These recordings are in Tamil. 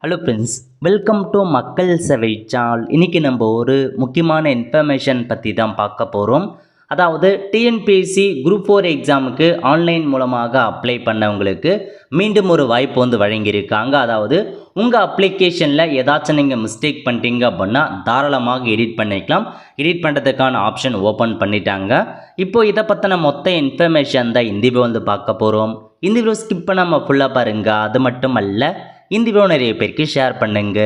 ஹலோ ஃப்ரெண்ட்ஸ், வெல்கம் டு மக்கள் சேவை சேனல். இன்றைக்கி நம்ம ஒரு முக்கியமான இன்ஃபர்மேஷன் பற்றி தான் பார்க்க போகிறோம். அதாவது டிஎன்பிஎஸ்சி குரூப் 4 எக்ஸாமுக்கு ஆன்லைன் மூலமாக அப்ளை பண்ணவங்களுக்கு மீண்டும் ஒரு வாய்ப்பு வழங்கியிருக்காங்க. அதாவது உங்கள் அப்ளிகேஷனில் ஏதாச்சும் நீங்கள் மிஸ்டேக் பண்ணிட்டீங்க அப்படின்னா தாராளமாக எடிட் பண்ணிக்கலாம். எடிட் பண்ணுறதுக்கான ஆப்ஷன் ஓப்பன் பண்ணிட்டாங்க. இப்போது இதை பற்றின மொத்த இன்ஃபர்மேஷன் தான் இந்த வீடியோ பார்க்க போகிறோம். இந்த வீடியோ ஸ்கிப் பண்ணாமல் ஃபுல்லாக பாருங்கள். அது மட்டும் அல்ல, இந்த வீடியோ நிறைய பேருக்கு ஷேர் பண்ணுங்க.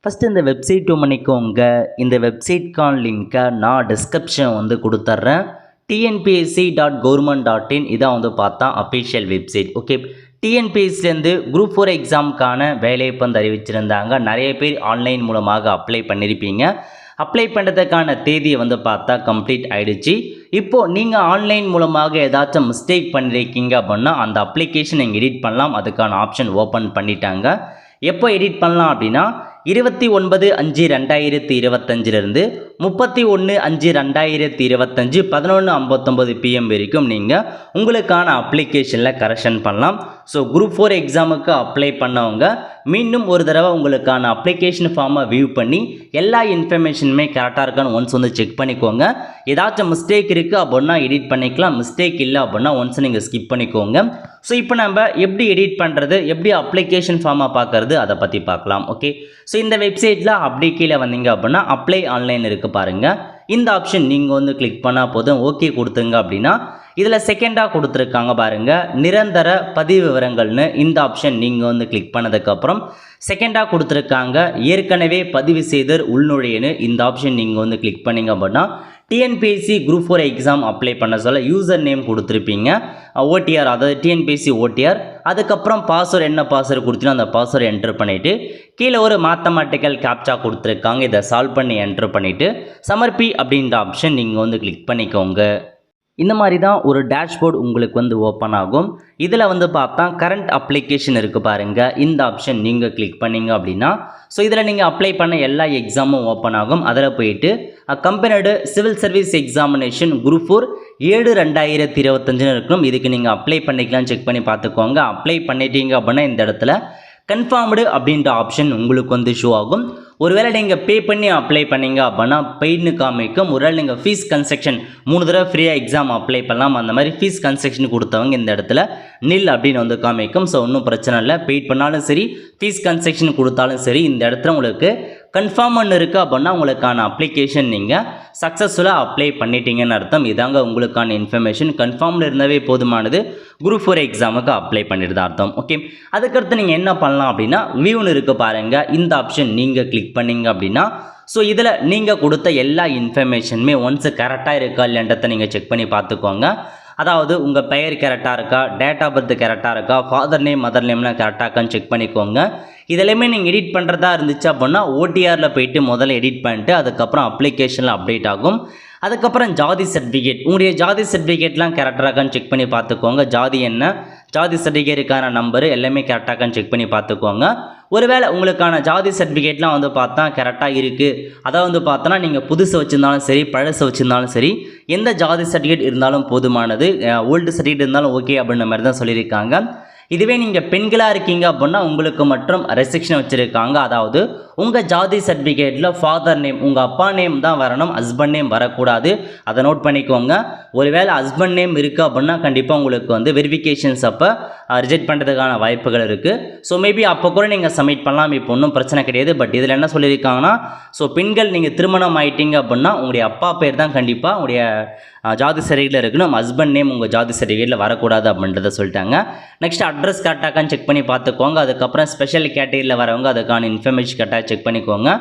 ஃபஸ்ட்டு இந்த வெப்சைட் பண்ணிக்கோங்க. இந்த வெப்சைட்கான லிங்க்கை நான் டிஸ்கிரிப்ஷன் கொடுத்துட்றேன். tnpsc.government.in இதான் பார்த்தா அஃபிஷியல் வெப்சைட். ஓகே, டிஎன்பிஎஸ்சிலேருந்து குரூப் 4 எக்ஸாமுக்கான வேலையை அறிவிச்சிருந்தாங்க. நிறைய பேர் ஆன்லைன் மூலமாக அப்ளை பண்ணியிருப்பீங்க. அப்ளை பண்ணுறதுக்கான தேதியை பார்த்தா கம்ப்ளீட் ஆகிடுச்சு. இப்போது நீங்கள் ஆன்லைன் மூலமாக ஏதாச்சும் மிஸ்டேக் பண்ணியிருக்கீங்க அப்படின்னா அந்த அப்ளிகேஷன் நீங்கள் எடிட் பண்ணலாம். அதுக்கான ஆப்ஷன் ஓப்பன் பண்ணிட்டாங்க. எப்போ எடிட் பண்ணலாம் அப்படின்னா 29/5/2025 31/5/2025 11:59 PM வரைக்கும் நீங்கள் உங்களுக்கான அப்ளிகேஷனில் கரெக்ஷன் பண்ணலாம். ஸோ குரூப் 4 எக்ஸாமுக்கு அப்ளை பண்ணவங்க மீண்டும் ஒரு தடவை உங்களுக்கான அப்ளிகேஷன் ஃபார்மை வியூ பண்ணி எல்லா இன்ஃபர்மேஷனுமே கரெக்டாக இருக்கான்னு ஒன்ஸ் செக் பண்ணிக்கோங்க. ஏதாச்சும் மிஸ்டேக் இருக்குது அப்படின்னா எடிட் பண்ணிக்கலாம். மிஸ்டேக் இல்லை அப்படின்னா ஒன்ஸ் நீங்கள் ஸ்கிப் பண்ணிக்கோங்க. ஸோ இப்போ நம்ம எப்படி எடிட் பண்ணுறது, எப்படி அப்ளிகேஷன் ஃபார்மை பார்க்குறது, அதை பற்றி பார்க்கலாம். ஓகே, ஸோ இந்த வெப்சைட்டில் அப்படி கீழே வந்தீங்க அப்படின்னா அப்ளை ஆன்லைன் இருக்குது பாருங்கள். இந்த ஆப்ஷன் நீங்கள் கிளிக் பண்ணால் போதும். ஓகே கொடுத்துங்க அப்படின்னா இதில் செகண்டாக கொடுத்துருக்காங்க பாருங்கள், நிரந்தர பதிவு விவரங்கள்னு. இந்த ஆப்ஷன் நீங்கள் கிளிக் பண்ணதுக்கப்புறம் செகண்டாக கொடுத்துருக்காங்க ஏற்கனவே பதிவு செய்தர் உள்நுழையன்னு. இந்த ஆப்ஷன் நீங்கள் கிளிக் பண்ணிங்க அப்படின்னா டிஎன்பிஎஸ்சி குரூப் 4 எக்ஸாம் அப்ளை பண்ண சொல்ல யூசர் நேம் கொடுத்துருப்பீங்க, ஓடிஆர், அதாவது டிஎன்பிஎஸ்சி ஓடிஆர். அதுக்கப்புறம் பாஸ்வேர்டு, என்ன பாஸ்வேர்டு கொடுத்தீங்கன்னா அந்த பாஸ்வேர்டு என்ட்ரு பண்ணிவிட்டு கீழே ஒரு மேத்தமெட்டிக்கல் கேப்சா கொடுத்துருக்காங்க. இதை சால்வ் பண்ணி என்ட்ரு பண்ணிவிட்டு சமர்ப்பி அப்படின்ற ஆப்ஷன் நீங்கள் கிளிக் பண்ணிக்கோங்க. இந்த மாதிரி தான் ஒரு டேஷ்போர்டு உங்களுக்கு ஓப்பன் ஆகும். இதில் பார்த்தா கரண்ட் அப்ளிகேஷன் இருக்குது பாருங்கள். இந்த ஆப்ஷன் நீங்கள் கிளிக் பண்ணிங்க அப்படின்னா ஸோ இதில் நீங்கள் அப்ளை பண்ண எல்லா எக்ஸாமும் ஓப்பன் ஆகும். அதில் போயிட்டு கம்பெனிடு சிவில் சர்வீஸ் எக்ஸாமினேஷன் குரூப் 4 7/2025 இருக்கணும். இதுக்கு நீங்கள் அப்ளை பண்ணிக்கலாம். செக் பண்ணி பார்த்துக்கோங்க. அப்ளை பண்ணிட்டீங்க அப்படின்னா இந்த இடத்துல கன்ஃபார்ம்டு அப்படின்ற ஆப்ஷன் உங்களுக்கு ஷோ ஆகும். ஒருவேளை நீங்கள் பே பண்ணி அப்ளை பண்ணீங்க அப்படின்னா பெய்டுன்னு காமிக்கும். ஒருவேளை நீங்கள் ஃபீஸ் கன்செக்ஷன் 3 தடவை ஃப்ரீயாக எக்ஸாம் அப்ளை பண்ணலாம். அந்த மாதிரி ஃபீஸ் கன்செக்ஷன் கொடுத்தவங்க இந்த இடத்துல நில் அப்படின்னு காமிக்கும். ஸோ ஒன்றும் பிரச்சனை இல்லை. பெய்ட் பண்ணாலும் சரி, ஃபீஸ் கன்செக்ஷன் கொடுத்தாலும் சரி, இந்த இடத்துல உங்களுக்கு கன்ஃபார்ம் இருக்குது அப்படின்னா உங்களுக்கான அப்ளிகேஷன் நீங்கள் சக்ஸஸ்ஃபுல்லாக அப்ளை பண்ணிட்டீங்கன்னு அர்த்தம். இதாங்க உங்களுக்கான இன்ஃபர்மேஷன். கன்ஃபார்ம்டு இருந்தாவே போதுமானது. குரூப் 4 எக்ஸாமுக்கு அப்ளை பண்ணிட்டு அர்த்தம். ஓகே, அதுக்கடுத்து நீங்கள் என்ன பண்ணலாம் அப்படின்னா வியூன்னு இருக்குது பாருங்கள். இந்த ஆப்ஷன் நீங்கள் கிளிக் பண்ணிங்க அப்படின்னா ஸோ இதில் நீங்கள் கொடுத்த எல்லா இன்ஃபர்மேஷனுமே ஒன்ஸ் கரெக்டாக இருக்கா இல்லைன்றதை நீங்கள் செக் பண்ணி பார்த்துக்கோங்க. அதாவது உங்கள் பெயர் கரெக்டாக இருக்கா, டேட் ஆஃப் பர்த் கரெக்டாக இருக்கா, ஃபாதர் நேம் மதர் நேம்லாம் கரெக்டாக இருக்கான்னு செக் பண்ணிக்கோங்க. இதெல்லாமே நீங்கள் எடிட் பண்ணுறதா இருந்துச்சு அப்படின்னா ஓடிஆரில் போய்ட்டு முதல்ல எடிட் பண்ணிட்டு அதுக்கப்புறம் அப்ளிகேஷனில் அப்டேட் ஆகும். அதுக்கப்புறம் ஜாதி சர்டிஃபிகேட், உங்களுடைய ஜாதி சர்டிஃபிகேட்லாம் கரெக்டாக இருக்கான்னு செக் பண்ணி பார்த்துக்கோங்க. ஜாதி என்ன, ஜாதி சர்டிஃபிகேட்டுக்கான நம்பரு எல்லாமே கரெக்டாக இருக்கான்னு செக் பண்ணி பார்த்துக்கோங்க. ஒருவேளை உங்களுக்கான ஜாதி சர்டிஃபிகேட்லாம் பார்த்தா கரெக்டாக இருக்குது, அதை பார்த்தோன்னா நீங்கள் புதுசு வச்சுருந்தாலும் சரி, பழசு வச்சுருந்தாலும் சரி, எந்த ஜாதி சர்டிஃபிகேட் இருந்தாலும் போதுமானது. ஓல்டு சர்டிஃபிகேட் இருந்தாலும் ஓகே அப்படின்ற மாதிரி தான் சொல்லியிருக்காங்க. இதுவே நீங்கள் பெண்களாக இருக்கீங்க அப்படின்னா உங்களுக்கு மற்றும் ரெஸ்ட்ரிக்ஷன் வச்சுருக்காங்க. அதாவது உங்கள் ஜாதி சர்டிஃபிகேட்டில் ஃபாதர் நேம், உங்கள் அப்பா நேம் தான் வரணும், ஹஸ்பண்ட் நேம் வரக்கூடாது. அதை நோட் பண்ணிக்கோங்க. ஒருவேளை ஹஸ்பண்ட் நேம் இருக்குது அப்படின்னா கண்டிப்பாக உங்களுக்கு வெரிஃபிகேஷன்ஸ் அப்போ ரிஜெக்ட் பண்ணுறதுக்கான வாய்ப்புகள் இருக்குது. ஸோ மேபி அப்போ கூட நீங்கள் சப்மிட் பண்ணலாம். இப்போ ஒன்றும் பிரச்சனை கிடையாது. பட் இதில் என்ன சொல்லியிருக்காங்கன்னா ஸோ பெண்கள் நீங்கள் திருமணம் ஆகிட்டீங்க அப்படின்னா உங்களுடைய அப்பா பேர் தான் கண்டிப்பாக உங்களுடைய ஜாதி சர்டிஃபிகேட்டில் இருக்கணும். ஹஸ்பண்ட் நேம் உங்கள் ஜாதி சர்டிஃபிகேட்டில் வரக்கூடாது அப்படின்றத சொல்லிட்டாங்க. நெக்ஸ்ட் அட்ரஸ் கரெக்டாகான்னு செக் பண்ணி பார்த்துக்கோங்க. அதுக்கப்புறம் ஸ்பெஷல் கேட்டகரியில் வரவங்க அதுக்கான இன்ஃபர்மேஷன் கரெக்டாக செக் பண்ணிக்கோங்க.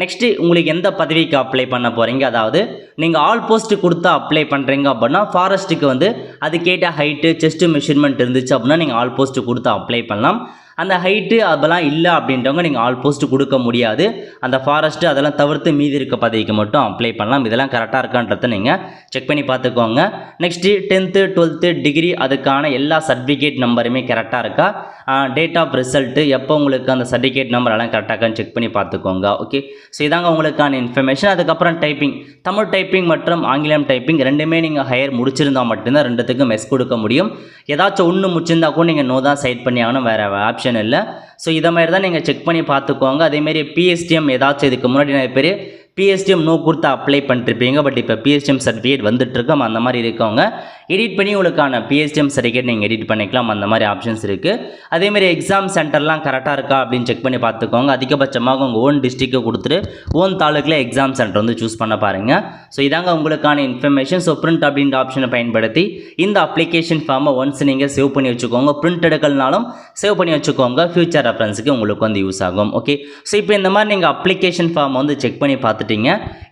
நெக்ஸ்ட்டு உங்களுக்கு எந்த பதவிக்கு அப்ளை பண்ண போகிறீங்க, அதாவது நீங்கள் ஆல் போஸ்ட்டு கொடுத்தா அப்ளை பண்ணுறீங்க அப்படின்னா ஃபாரஸ்ட்டுக்கு அது கேட்ட ஹைட்டு செஸ்ட்டு மெஷர்மெண்ட் இருந்துச்சு அப்படின்னா நீங்கள் ஆல் போஸ்ட்டு கொடுத்து அப்ளை பண்ணலாம். அந்த ஹைட்டு அதெல்லாம் இல்லை அப்படின்றவங்க நீங்கள் ஆல் போஸ்ட்டு கொடுக்க முடியாது. அந்த ஃபாரஸ்ட்டு அதெல்லாம் தவிர்த்து மீதி இருக்க பதவிக்கு மட்டும் அப்ளை பண்ணலாம். இதெல்லாம் கரெக்டாக இருக்கான்றதை நீங்கள் செக் பண்ணி பார்த்துக்கோங்க. நெக்ஸ்ட்டு 10th 12th டிகிரி அதுக்கான எல்லா சர்டிஃபிகேட் நம்பருமே கரெக்டாக இருக்கா, டேட் ஆஃப் ரிசல்ட்டு எப்போ உங்களுக்கு அந்த சர்டிஃபிகேட் நம்பர் எல்லாம் கரெக்டாகான்னு செக் பண்ணி பார்த்துக்கோங்க. ஓகே, ஸோ இதாங்க உங்களுக்கான இன்ஃபர்மேஷன். அதுக்கப்புறம் டைப்பிங், தமிழ் டைப்பிங் மற்றும் ஆங்கிலம் டைப்பிங் ரெண்டுமே நீங்கள் ஹையர் முடிச்சிருந்தால் மட்டும்தான் ரெண்டுத்துக்கும் மெஸ் கொடுக்க முடியும். ஏதாச்சும் ஒன்று முடிச்சிருந்தா கூட நீங்கள் நோ தான் சைட் பண்ணி ஆகணும். வேறு ஆப்ஷன் ஆப்ஷன் இல்லை. ஸோ இதை மாதிரி தான் நீங்கள் செக் பண்ணி பார்த்துக்கோங்க. அதேமாரி பிஎஸ்டிஎம் ஏதாச்சும் இதுக்கு முன்னாடி நிறைய பேர் பிஎஸ்டிஎம் நோ கொடுத்து அப்ளை பண்ணிருப்பீங்க. பட் இப்போ பிஎஸ்டிஎம் சர்டிஃபிகேட் வந்துட்டுருக்கோம். அந்த மாதிரி இருக்கவங்க எடிட் பண்ணி உங்களுக்கான பிஎஸ்டிஎம் சர்டிஃபிகேட் நீங்கள் எடிட் பண்ணிக்கலாம். அந்த மாதிரி ஆப்ஷன்ஸ் இருக்குது. அதேமாதிரி எக்ஸாம் சென்டர்லாம் கரெக்டாக இருக்கா அப்படின்னு செக் பண்ணி பார்த்துக்கோங்க. அதிகபட்சமாக உங்கள் ஓன் டிஸ்ட்ரிக்ட்டை கொடுத்துட்டு ஓன் தாலுக்கில் எக்ஸாம் சென்டர் வந்து சூஸ் பண்ண பாருங்கள். ஸோ இதாங்க உங்களுக்கான இன்ஃபர்மேஷன். ஸோ பிரிண்ட் அப்படின்ற ஆப்ஷனை பயன்படுத்தி இந்த அப்ளிகேஷன் ஃபார்மை ஒன்ஸ் நீங்கள் சேவ் பண்ணி வச்சுக்கோங்க. பிரிண்ட் எடுக்கலனாலும் சேவ் பண்ணி வச்சுக்கோங்க. ஃபியூச்சர் ரெஃபரன்ஸுக்கு உங்களுக்கு வந்து யூஸ் ஆகும். ஓகே, ஸோ இப்போ இந்த மாதிரி நீங்கள் அப்ளிகேஷன் ஃபார்ம் வந்து செக் பண்ணி பார்த்துட்டீங்க.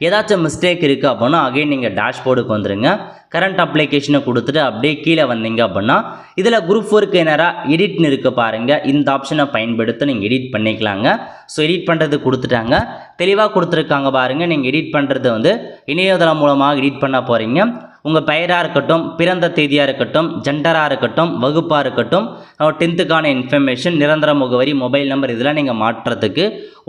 ஏதாச்சும் மிஸ்டேக் இருக்குது அப்படின்னா அகைன் நீங்கள் டேஷ்போர்டுக்கு வந்துடுங்க. கரண்ட் அப்ளிகேஷனை கொடுத்துட்டு அப்படியே கீழே வந்தீங்க அப்படின்னா இதில் குரூப் 4க்கு நேராக எடிட்னு இருக்க பாருங்கள். இந்த ஆப்ஷனை பயன்படுத்தி நீங்கள் எடிட் பண்ணிக்கலாங்க. ஸோ எடிட் பண்ணுறது கொடுத்துட்டாங்க, தெளிவாக கொடுத்துருக்காங்க பாருங்கள். நீங்கள் எடிட் பண்ணுறது வந்து இணையதளம் மூலமாக எடிட் பண்ண போகிறீங்க. உங்கள் பெயராக இருக்கட்டும், பிறந்த தேதியாக இருக்கட்டும், ஜெண்டராக இருக்கட்டும், வகுப்பாக இருக்கட்டும், 10th இன்ஃபர்மேஷன், நிரந்தர முகவரி, மொபைல் நம்பர் இதெல்லாம் நீங்கள் மாற்றுறதுக்கு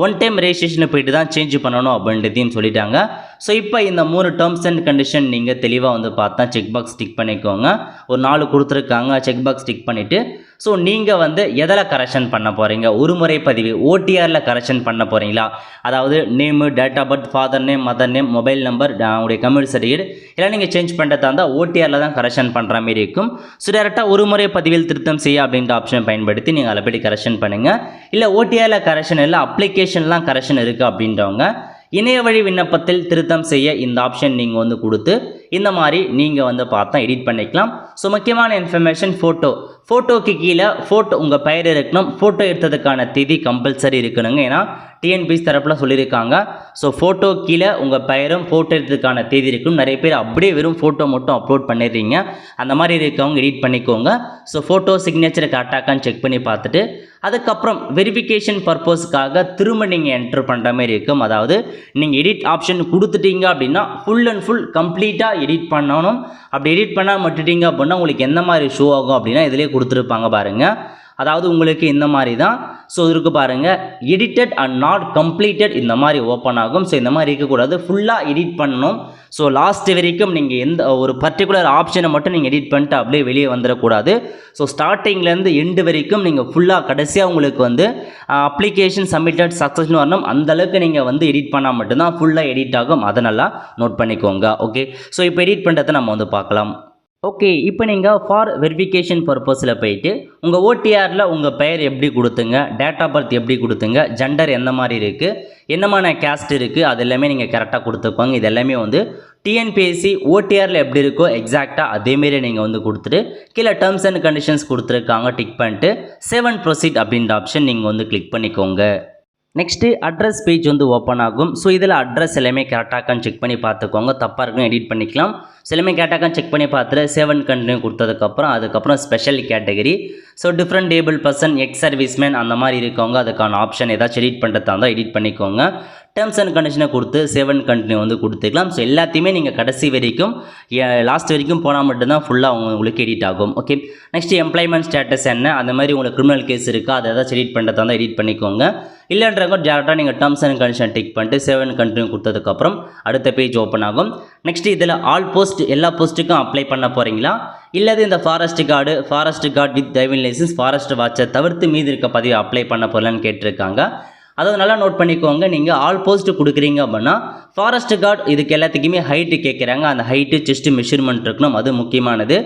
ஒன் டைம் ரெஜிஸ்ட்ரேஷனை போய்ட்டு தான் சேஞ்ச் பண்ணணும் அப்படின்றதையும் சொல்லிட்டாங்க. ஸோ இப்போ இந்த 3 டேர்ம்ஸ் அண்ட் கண்டிஷன் நீங்கள் தெளிவாக வந்து பார்த்தா செக் பாக்ஸ் டிக் பண்ணிக்கோங்க. ஒரு 4 கொடுத்துருக்காங்க, செக் பாக்ஸ் டிக் பண்ணிவிட்டு ஸோ நீங்கள் வந்து எதில் கரெக்ஷன் பண்ண போகிறீங்க? ஒரு முறை பதிவு ஓடிஆரில் கரெக்ஷன் பண்ண போகிறீங்களா? அதாவது name, date of birth, father name, mother name, mobile number, உங்களுடைய கம்யூனிட்டி சர்டிஃபிகேட் எல்லாம் நீங்கள் சேஞ்ச் பண்ணுறதா இருந்தால் ஓடிஆரில் தான் கரெக்ஷன் பண்ணுற மாதிரி இருக்கும். ஸோ டேரெக்டாக ஒரு முறை பதிவில் திருத்தம் செய்ய அப்படின்ற ஆப்ஷனை பயன்படுத்தி நீங்கள் அதில் போய்ட்டு கரெக்ஷன் பண்ணுங்கள். இல்லை ஓடிஆரில் கரெக்ஷன் இல்லை, அப்ளிகேஷன்லாம் கரெக்ஷன் இருக்குது அப்படின்றவங்க இணைய வழி விண்ணப்பத்தில் திருத்தம் செய்ய இந்த ஆப்ஷன் நீங்கள் வந்து கொடுத்து இந்த மாதிரி நீங்கள் வந்து பார்த்தா எடிட் பண்ணிக்கலாம். ஸோ முக்கியமான இன்ஃபர்மேஷன் ஃபோட்டோக்கு கீழே உங்கள் பெயர் இருக்கணும். ஃபோட்டோ எடுத்ததுக்கான தேதி கம்பல்சரி இருக்கணுங்க. ஏன்னா டிஎன்பிஎஸ்சி தரப்பில் சொல்லியிருக்காங்க. ஸோ ஃபோட்டோ கீழே உங்கள் பெயரும் ஃபோட்டோ எடுத்ததுக்கான தேதி இருக்கும். நிறைய பேர் அப்படியே வெறும் ஃபோட்டோ மட்டும் அப்லோட் பண்ணிடுறீங்க. அந்த மாதிரி இருக்கவங்க எடிட் பண்ணிக்கோங்க. ஸோ ஃபோட்டோ சிக்னேச்சர் கரெக்டாகான்னு செக் பண்ணி பார்த்துட்டு அதுக்கப்புறம் வெரிஃபிகேஷன் பர்பஸ்க்காக திரும்ப நீங்கள் என்ட்ரு பண்ணுற மாதிரி இருக்கும். அதாவது நீங்கள் எடிட் ஆப்ஷன் கொடுத்துட்டீங்க அப்படின்னா ஃபுல் அண்ட் ஃபுல் கம்ப்ளீட்டாக எடிட் பண்ணணும். அப்படி எடிட் பண்ணால் மட்டுட்டீங்க அப்படின்னா உங்களுக்கு எந்த மாதிரி ஷோ ஆகும் அப்படின்னா இதிலே கொடுத்துருப்பாங்க பாருங்கள். அதாவது உங்களுக்கு இந்த மாதிரி தான். ஸோ இதுக்கு பாருங்கள், எடிட்டட் அண்ட் நாட் கம்ப்ளீட்டட் இந்த மாதிரி ஓப்பன் ஆகும். ஸோ இந்த மாதிரி இருக்கக்கூடாது, ஃபுல்லாக எடிட் பண்ணணும். ஸோ லாஸ்ட் வரைக்கும் நீங்கள் எந்த ஒரு பர்டிகுலர் ஆப்ஷனை மட்டும் நீங்கள் எடிட் பண்ணிட்டு அப்படியே வெளியே வந்துடக்கூடாது. ஸோ ஸ்டார்டிங்லேருந்து எண்டு வரைக்கும் நீங்கள் ஃபுல்லாக கடைசியாக உங்களுக்கு வந்து அப்ளிகேஷன் சப்மிட்டட் சக்ஸஸ்னு வரணும். அந்தளவுக்கு நீங்கள் வந்து எடிட் பண்ணால் மட்டும்தான் ஃபுல்லாக எடிட் ஆகும். அதை நல்லா நோட் பண்ணிக்கோங்க. ஓகே, ஸோ இப்போ எடிட் பண்ணுறதை நம்ம வந்து பார்க்கலாம். ஓகே, இப்போ நீங்கள் ஃபார் வெரிஃபிகேஷன் பர்பஸில் போயிட்டு உங்கள் ஓடிஆரில் உங்கள் பெயர் எப்படி கொடுத்துங்க, டேட் ஆஃப் பர்த் எப்படி கொடுத்துங்க, ஜெண்டர் எந்த மாதிரி இருக்குது, என்னமான கேஸ்ட் இருக்குது, அது எல்லாமே நீங்கள் கரெக்டாக கொடுத்துக்கோங்க. இது எல்லாமே வந்து டிஎன்பிஎஸ்சி ஓடிஆரில் எப்படி இருக்கோ எக்ஸாக்டாக அதேமாரி நீங்கள் வந்து கொடுத்துட்டு கீழே டேர்ம்ஸ் அண்ட் கண்டிஷன்ஸ் கொடுத்துருக்காங்க, டிக் பண்ணிட்டு 7 ப்ரொசீட் அப்படின்ற ஆப்ஷன் நீங்கள் வந்து கிளிக் பண்ணிக்கோங்க. நெக்ஸ்ட்டு அட்ரஸ் பேஜ் வந்து ஓப்பன் ஆகும். ஸோ இதில் அட்ரஸ் எல்லாமே கரெக்டாகான்னு செக் பண்ணி பார்த்துக்கோங்க. தப்பாக இருக்கும் எடிட் பண்ணிக்கலாம். ஸோ எல்லாமே கரெக்டாகான்னு செக் பண்ணி பார்த்துட்டு 7 கண்டினியூ கொடுத்ததுக்கப்புறம் special category, so different able person, X serviceman அந்த மாதிரி இருக்கவங்க அதுக்கான ஆப்ஷன் ஏதாச்சும் எடிட் பண்ணுறதா இருந்தால் எடிட் பண்ணிக்கோங்க. டேர்ம்ஸ் அண்ட் கண்டிஷனை கொடுத்து 7 கண்டினியூ வந்து கொடுத்துக்கலாம். ஸோ எல்லாத்தையுமே நீங்கள் கடைசி வரைக்கும் லாஸ்ட் வரைக்கும் போனால் மட்டும்தான் ஃபுல்லாக உங்களுக்கு எடிட் ஆகும். ஓகே, நெக்ஸ்ட்டு எம்ப்ளாய்மெண்ட் ஸ்டேட்டஸ் என்ன, அந்த மாதிரி உங்களுக்கு கிரிமினல் கேஸ் இருக்கா, அதை ஏதாச்சும் எடிட் பண்ணுறதா இருந்தால் எடிட் பண்ணிக்கோங்க. இல்லைன்றவங்க டேரெக்டாக நீங்கள் டேர்ம்ஸ் அண்ட் கண்டிஷன் டிக் பண்ணிட்டு 7 கண்டினியூ கொடுத்ததுக்கப்புறம் அடுத்த பேஜ் ஓப்பன் ஆகும். நெக்ஸ்ட் இதில் ஆல் போஸ்ட் எல்லா போஸ்ட்டுக்கும் அப்ளை பண்ண போகிறீங்களா, இல்லது இந்த forest card with driving licence, forest வாட்சை தவிர்த்து மீதி இருக்க பதிவு அப்ளை பண்ண போகலான்னு கேட்டிருக்காங்க. அதாவது நல்லா நோட் பண்ணிக்கோங்க. நீங்கள் ஆல் போஸ்ட் கொடுக்குறீங்க அப்படின்னா ஃபாரஸ்ட் கார்டு இதுக்கு எல்லாத்துக்குமே ஹைட்டு கேட்குறாங்க. அந்த ஹைட்டு செஸ்ட்டு மெஷர்மெண்ட் இருக்கணும், அது முக்கியமானது.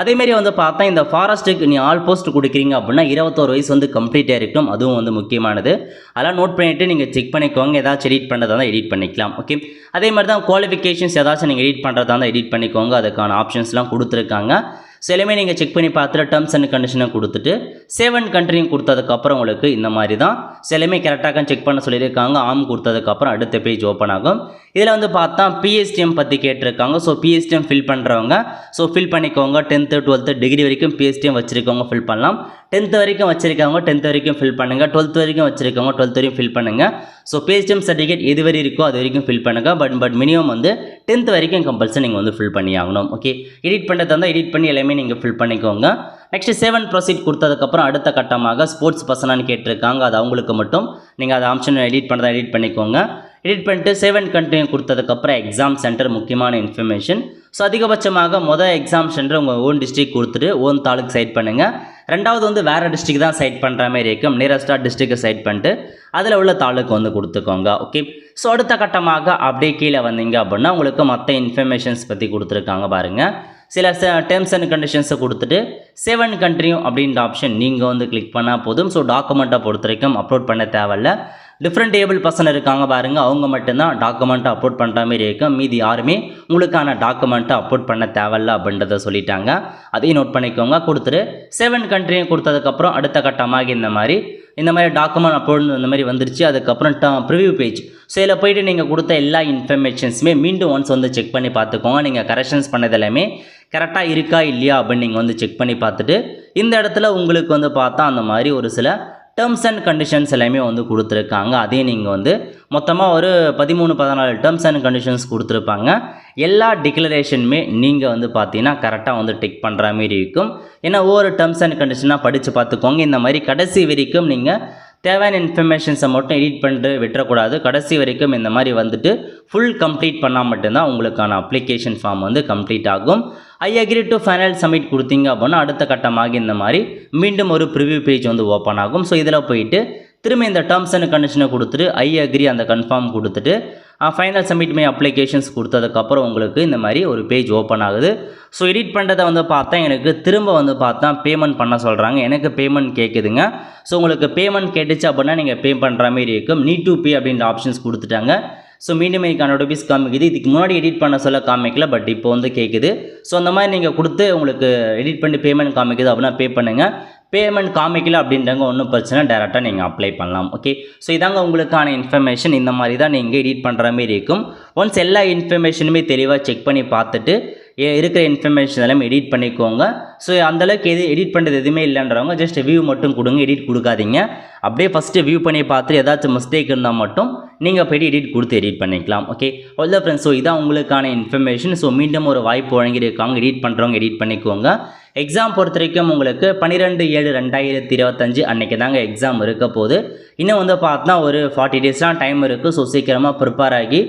அதேமாரி வந்து பார்த்தா இந்த ஃபாரஸ்ட்டுக்கு நீ ஆல் போஸ்ட் கொடுக்குறீங்க அப்படின்னா 21 வயசு வந்து கம்ப்ளீட்டாக இருக்கணும், அதுவும் வந்து முக்கியமானது. அதெல்லாம் நோட் பண்ணிவிட்டு நீங்கள் செக் பண்ணிக்கோங்க. ஏதாச்சும் எடிட் பண்ணுறதா இருந்தால் எடிட் பண்ணிக்கலாம். ஓகே, அதே மாதிரி தான் குவாலிஃபிகேஷன்ஸ் ஏதாச்சும் நீங்கள் எடிட் பண்ணுறதா இருந்தால் எடிட் பண்ணிக்கோங்க. அதுக்கான ஆப்ஷன்ஸ்லாம் கொடுத்துருக்காங்க. ஸோ எல்லாமே நீங்கள் செக் பண்ணி பார்த்துட்டு டேர்ம்ஸ் அண்ட் கண்டிஷனை கொடுத்துட்டு 7 கண்டினியூ கொடுத்ததுக்கப்புறம் உங்களுக்கு இந்த மாதிரி தான். ஸோ எல்லாமே கரெக்டாக செக் பண்ண சொல்லியிருக்காங்க. ஆம் கொடுத்ததுக்கப்புறம் அடுத்த பேஜ் ஓப்பன் ஆகும். இதில் வந்து பார்த்தா பிஎஸ்டிஎம் பற்றி கேட்டிருக்காங்க. ஸோ பிஎஸ்டிஎம் ஃபில் பண்ணுறவங்க ஸோ ஃபில் பண்ணிக்கோங்க. 10th 12th டிகிரி வரைக்கும் பிஎஸ்டிஎம் வச்சுருக்கவங்க ஃபில் பண்ணலாம். 10th வரைக்கும் வச்சுருக்கவங்க 10th வரைக்கும் ஃபில் பண்ணுங்கள். 12th வரைக்கும் வச்சுருக்கவங்க 12th வரைக்கும் ஃபில் பண்ணுங்கள். ஸோ பிஎஸ்டிஎம் சர்டிஃபிகேட் எது வரை இருக்கோ அது வரைக்கும் ஃபில் பண்ணுங்கள். பட் மினிமம் வந்து 10th வரைக்கும் கம்பல்சரி நீங்கள் வந்து ஃபில் பண்ணி ஆகணும். ஓகே, எடிட் பண்ணுறதா இருந்தால் எடிட் பண்ணி எல்லாமே நீங்கள் ஃபில் பண்ணிக்கோங்க. நெக்ஸ்ட் 7 ப்ரொசீட் கொடுத்ததுக்கப்புறம் அடுத்த கட்டமாக ஸ்போர்ட்ஸ் பர்சனான்னு கேட்டிருக்காங்க. அது அவங்களுக்கு மட்டும் நீங்கள் அதை ஆப்ஷன் எடிட் பண்ணுறதா எடிட் பண்ணிக்கோங்க. எடிட் பண்ணிட்டு 7 கண்டினியூ கொடுத்ததுக்கப்புறம் எக்ஸாம் சென்டர் முக்கியமான இன்ஃபர்மேஷன். ஸோ அதிகபட்சமாக எக்ஸாம் சென்டர் உங்கள் ஓன் டிஸ்ட்ரிக்ட் கொடுத்துட்டு ஓன் தாலுக்கு சைட் பண்ணுங்கள். ரெண்டாவது வந்து வேறு டிஸ்ட்ரிக் தான் சைட் பண்ணுற மாதிரி இருக்கும். நியரஸ்ட்டாக டிஸ்ட்ரிக்டை சைட் பண்ணிட்டு அதில் உள்ள தாலுக்கு வந்து கொடுத்துக்கோங்க. ஓகே. ஸோ அடுத்த கட்டமாக அப்படியே கீழே வந்தீங்க அப்படின்னா உங்களுக்கு மற்ற இன்ஃபர்மேஷன்ஸ் பற்றி கொடுத்துருக்காங்க பாருங்கள். சில டேர்ம்ஸ் அண்ட் கண்டிஷன்ஸை கொடுத்துட்டு சேவ் அண்ட் கண்டினியூ அப்படின்ற ஆப்ஷன் நீங்கள் வந்து கிளிக் பண்ணால் போதும். ஸோ டாக்குமெண்ட்டை பொறுத்த வரைக்கும் அப்லோட் பண்ண தேவையில்ல. டிஃப்ரெண்ட் ஏபிள் பர்சன் இருக்காங்க பாருங்கள், அவங்க மட்டும்தான் டாக்குமெண்ட்டை அப்லோட் பண்ணுற மாதிரி இருக்கும். மீதி யாருமே உங்களுக்கான டாக்குமெண்ட்டை அப்லோட் பண்ண தேவையில்ல அப்படின்றத சொல்லிட்டாங்க. அதையும் நோட் பண்ணிக்கோங்க. கொடுத்துட்டு சேவ் அண்ட் கண்டினியூ கொடுத்ததுக்கப்புறம் அடுத்த கட்டமாக இந்த மாதிரி டாக்குமெண்ட் அப்லோட் இந்த மாதிரி வந்துருச்சு. அதுக்கப்புறம் ப்ரிவ்யூ பேஜ். ஸோ இதில் போய்ட்டு நீங்கள் கொடுத்த எல்லா இன்ஃபர்மேஷன்ஸுமே மீண்டும் ஒன்ஸ் வந்து செக் பண்ணி பார்த்துக்கோங்க. நீங்கள் கரெக்ஷன்ஸ் பண்ணது எல்லாமே கரெக்டாக இருக்கா இல்லையா அப்படின்னு நீங்கள் வந்து செக் பண்ணி பார்த்துட்டு இந்த இடத்துல உங்களுக்கு வந்து பார்த்தா அந்த மாதிரி ஒரு சில டேர்ம்ஸ் அண்ட் கண்டிஷன்ஸ் எல்லாமே வந்து கொடுத்துருக்காங்க. அதையும் நீங்கள் வந்து மொத்தமாக ஒரு 13-14 டேர்ம்ஸ் அண்ட் கண்டிஷன்ஸ் கொடுத்துருப்பாங்க. எல்லா டிக்ளரேஷனுமே நீங்கள் வந்து பார்த்தீங்கன்னா கரெக்டாக வந்து டிக் பண்ணுற மாதிரி இருக்கும். ஏன்னா ஒவ்வொரு டேர்ம்ஸ் அண்ட் கண்டிஷனாக படித்து பார்த்துக்கோங்க. இந்த மாதிரி கடைசி வரைக்கும் நீங்கள் தேவையான இன்ஃபர்மேஷன்ஸை மட்டும் எடிட் பண்ணிட்டு விட்டுறக்கூடாது. கடைசி வரைக்கும் இந்த மாதிரி வந்துட்டு ஃபுல் கம்ப்ளீட் பண்ணால் மட்டும்தான் உங்களுக்கான அப்ளிகேஷன் ஃபார்ம் வந்து கம்ப்ளீட் ஆகும். I agree to final submit கொடுத்தீங்க அப்படின்னா அடுத்த கட்டமாக இந்த மாதிரி மீண்டும் ஒரு ப்ரிவ்யூ பேஜ் வந்து ஓப்பன் ஆகும். ஸோ இதில் போயிட்டு திரும்ப இந்த டேர்ம்ஸ் அண்ட் கண்டிஷனை கொடுத்துட்டு ஐ அக்ரி அந்த கன்ஃபார்ம் கொடுத்துட்டு ஃபைனல் சப்மிட் மை அப்ளிகேஷன்ஸ் கொடுத்ததுக்கப்புறம் உங்களுக்கு இந்த மாதிரி ஒரு பேஜ் ஓப்பன் ஆகுது. ஸோ எடிட் பண்ணுறதை வந்து பார்த்தா எனக்கு திரும்ப வந்து பார்த்தா பேமெண்ட் பண்ண சொல்கிறாங்க. எனக்கு பேமெண்ட் கேட்குதுங்க. ஸோ உங்களுக்கு பேமெண்ட் கேட்டுச்சு அப்படின்னா நீங்கள் பே பண்ணுற மாதிரி இருக்கும். நீட் டு பே அப்படின்ற ஆப்ஷன்ஸ் கொடுத்துட்டாங்க. ஸோ மீண்டும் எனக்கு ₹100 காமிக்குது. இதுக்கு முன்னாடி எடிட் பண்ண சொல்ல காமிக்கல, பட் இப்போ வந்து கேட்குது. ஸோ அந்த மாதிரி நீங்கள் கொடுத்து உங்களுக்கு எடிட் பண்ணி பேமெண்ட் காமிக்குது அப்படின்னா பே பண்ணுங்கள். பேமெண்ட் காமிக்கல அப்படின்றவங்க ஒன்றும் பிரச்சனை, டேரெக்டாக நீங்கள் அப்ளை பண்ணலாம். ஓகே. ஸோ இதாங்க உங்களுக்கான இன்ஃபர்மேஷன். இந்த மாதிரி தான் நீங்கள் எடிட் பண்ணுற மாதிரி இருக்கும். ஒன்ஸ் எல்லா இன்ஃபர்மேஷனுமே தெளிவாக செக் பண்ணி பார்த்துட்டு இருக்கிற இன்ஃபர்மேஷன் எல்லாம் எடிட் பண்ணிக்கோங்க. ஸோ அந்தளவுக்கு எடிட் பண்ணுறது எதுவுமே இல்லைன்றவங்க ஜஸ்ட் வியூ மட்டும் கொடுங்க, எடிட் கொடுக்காதீங்க. அப்படியே ஃபஸ்ட்டு வியூ பண்ணி பார்த்துட்டு ஏதாச்சும் மிஸ்டேக் இருந்தால் மட்டும் நீங்கள் போய்ட்டு எடிட் கொடுத்து எடிட் பண்ணிக்கலாம். ஓகே. அவ்வளோ ஃப்ரெண்ட்ஸ். ஸோ இதான் உங்களுக்கான இன்ஃபர்மேஷன். ஸோ மீண்டும் ஒரு வாய்ப்பு வழங்கியிருக்காங்க. எடிட் பண்ணுறவங்க எடிட் பண்ணிக்கோங்க. எக்ஸாம் பொறுத்த வரைக்கும் உங்களுக்கு 12/7/2025 அன்றைக்கி தாங்க எக்ஸாம் இருக்க போகுது. இன்னும் வந்து பார்த்தா ஒரு 40 days தான் டைம் இருக்குது. ஸோ சீக்கிரமாக ப்ரிப்பேர் ஆகி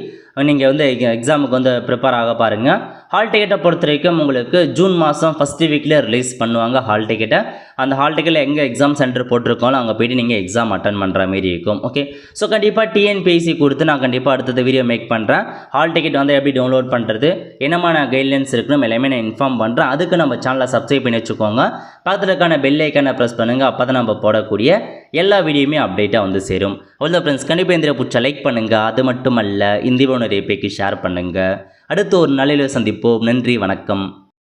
நீங்கள் வந்து எக்ஸாமுக்கு வந்து ப்ரிப்பேர் ஆக பாருங்கள். ஹால் டிக்கெட்டை பொறுத்த வரைக்கும் உங்களுக்கு ஜூன் மாதம் ஃபஸ்ட்டு வீக்கில் ரிலீஸ் பண்ணுவாங்க ஹால் டிக்கெட்டை. அந்த ஹால் டிக்கெட்டில் எங்கே எக்ஸாம் சென்டர் போட்டிருக்கோம் அங்கே போய்ட்டு நீங்கள் எக்ஸாம் அட்டன் பண்ணுற மாதிரி இருக்கும். ஓகே. ஸோ கண்டிப்பாக டிஎன்பிஎஸ்சி கொடுத்து நான் கண்டிப்பாக அடுத்தது வீடியோ மேக் பண்ணுறேன். ஹால் டிக்கெட் வந்து எப்படி டவுன்லோட் பண்ணுறது, என்னமான கைட்லைன்ஸ் இருக்குன்னு எல்லாமே நான் இன்ஃபார்ம் பண்ணுறேன். அதுக்கு நம்ம சேனலை சப்ஸ்கிரைப் பண்ணி வச்சுக்கோங்க. பக்கத்தில் இருக்கான பெல் ஐக்கானை ப்ரெஸ் பண்ணுங்கள். அப்போ தான் நம்ம போடக்கூடிய எல்லா வீடியோமே அப்டேட்டாக வந்து சேரும். அவ்வளோ ஃப்ரெண்ட்ஸ். கண்டிப்பாக இந்த பிடிச்ச லைக் பண்ணுங்கள். அது மட்டும் அல்ல, இந்த வீடியோ நிறைய பேருக்கு ஷேர் பண்ணுங்கள். அடுத்து ஒரு நாளில் சந்திப்போம். நன்றி, வணக்கம்.